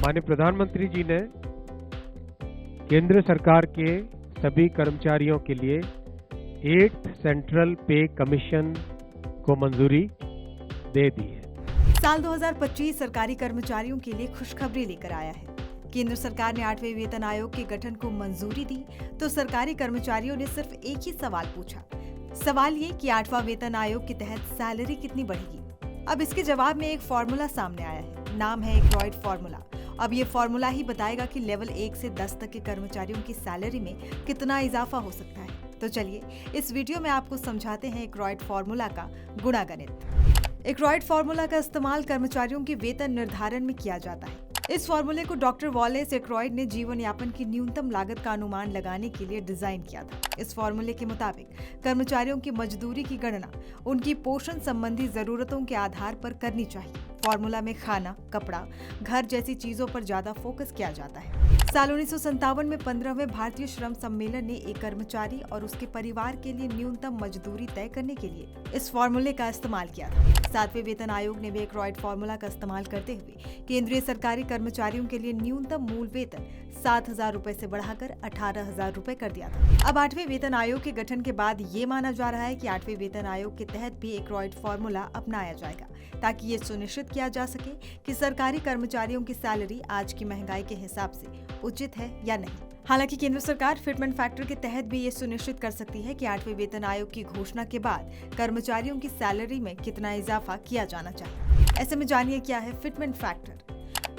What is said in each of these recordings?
माननीय प्रधानमंत्री जी ने केंद्र सरकार के सभी कर्मचारियों के लिए 8th सेंट्रल पे कमीशन को मंजूरी दे दी है। साल 2025 सरकारी कर्मचारियों के लिए खुशखबरी लेकर आया है। केंद्र सरकार ने 8वें वेतन आयोग के गठन को मंजूरी दी तो सरकारी कर्मचारियों ने सिर्फ एक ही सवाल पूछा। सवाल ये कि 8वां वेतन आयोग के तहत सैलरी कितनी बढ़ेगी। अब इसके जवाब में एक फॉर्मूला सामने आया है। नाम है एक्रॉयड फॉर्मूला। अब ये फॉर्मूला ही बताएगा कि लेवल 1 से 10 तक के कर्मचारियों की सैलरी में कितना इजाफा हो सकता है। तो चलिए इस वीडियो में आपको समझाते हैं एक्रॉयड फॉर्मूला का गुणागणित। एक्रॉयड फॉर्मूला का इस्तेमाल कर्मचारियों के वेतन निर्धारण में किया जाता है। इस फॉर्मूले को डॉक्टर वॉलेस एक्रॉयड ने जीवन यापन की न्यूनतम लागत का अनुमान लगाने के लिए डिजाइन किया था। इस फॉर्मूले के मुताबिक कर्मचारियों की मजदूरी की गणना उनकी पोषण संबंधी जरूरतों के आधार पर करनी चाहिए। फॉर्मूला में खाना, कपड़ा, घर जैसी चीजों पर ज्यादा फोकस किया जाता है। साल 1957 में 15वें भारतीय श्रम सम्मेलन ने एक कर्मचारी और उसके परिवार के लिए न्यूनतम मजदूरी तय करने के लिए इस फॉर्मूले का इस्तेमाल किया था। 7वें वेतन आयोग ने भी एक्रॉयड फॉर्मूला का इस्तेमाल करते हुए केंद्रीय सरकारी कर्मचारियों के लिए न्यूनतम मूल वेतन 7,000 रुपए से बढ़ाकर 18,000 रुपए कर दिया था। अब 8वें वेतन आयोग के गठन के बाद ये माना जा रहा है कि 8वें वेतन आयोग के तहत भी एक्रॉयड फॉर्मूला अपनाया जाएगा ताकि ये सुनिश्चित किया जा सके कि सरकारी कर्मचारियों की सैलरी आज की महंगाई के हिसाब से उचित है या नहीं। हालांकि केंद्र सरकार फिटमेंट फैक्टर के तहत भी ये सुनिश्चित कर सकती है कि 8वें वेतन आयोग की घोषणा के बाद कर्मचारियों की सैलरी में कितना इजाफा किया जाना चाहिए। ऐसे में जानिए क्या है फिटमेंट फैक्टर।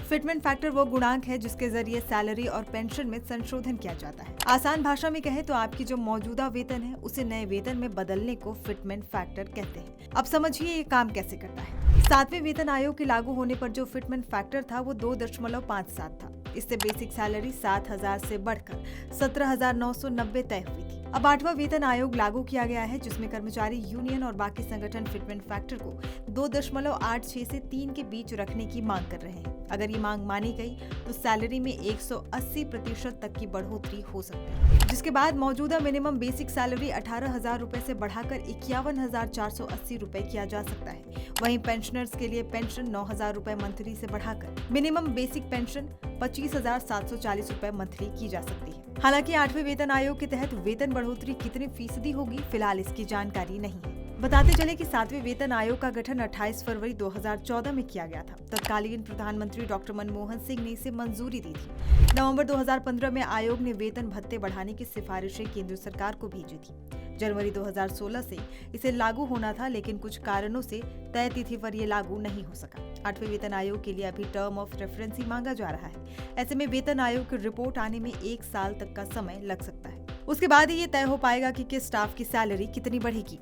फिटमेंट फैक्टर वो गुणांक है जिसके जरिए सैलरी और पेंशन में संशोधन किया जाता है। आसान भाषा में कहें तो आपकी जो मौजूदा वेतन है उसे नए वेतन में बदलने को फिटमेंट फैक्टर कहते हैं। अब समझिए ये काम कैसे करता है। 7वें वेतन आयोग के लागू होने पर जो फिटमेंट फैक्टर था वो 2.57 था। इससे बेसिक सैलरी 7,000 से बढ़कर 17,990 तय हुई थी। अब 8वां वेतन आयोग लागू किया गया है जिसमें कर्मचारी यूनियन और बाकी संगठन फिटमेंट फैक्टर को 2.86 से 3 के बीच रखने की मांग कर रहे हैं। अगर ये मांग मानी गई तो सैलरी में 180% तक की बढ़ोतरी हो सकती है, जिसके बाद मौजूदा मिनिमम बेसिक सैलरी 18,000 रुपए से बढ़ाकर 51,480 रुपए किया जा सकता है। वहीं पेंशनर्स के लिए पेंशन 9,000 रुपए मंथली से बढ़ाकर मिनिमम बेसिक पेंशन 25,740 रुपए मंथली की जा सकती है। हालांकि 8वें वेतन आयोग के तहत वेतन बढ़ोतरी कितनी फीसदी होगी फिलहाल इसकी जानकारी नहीं है। बताते चले कि 7वें वेतन आयोग का गठन 28 फरवरी 2014 में किया गया था। तत्कालीन प्रधानमंत्री डॉक्टर मनमोहन सिंह ने इसे मंजूरी दी थी। नवंबर 2015 में आयोग ने वेतन भत्ते बढ़ाने की सिफारिशें केंद्र सरकार को भेजी थी। जनवरी 2016 से इसे लागू होना था, लेकिन कुछ कारणों से तय तिथि पर यह लागू नहीं हो सका। 8वें वेतन आयोग के लिए अभी टर्म ऑफ रेफरेंस ही मांगा जा रहा है। ऐसे में वेतन आयोग की रिपोर्ट आने में 1 साल तक का समय लग सकता है। उसके बाद ही ये तय हो पाएगा कि किस स्टाफ की सैलरी कितनी बढ़ेगी।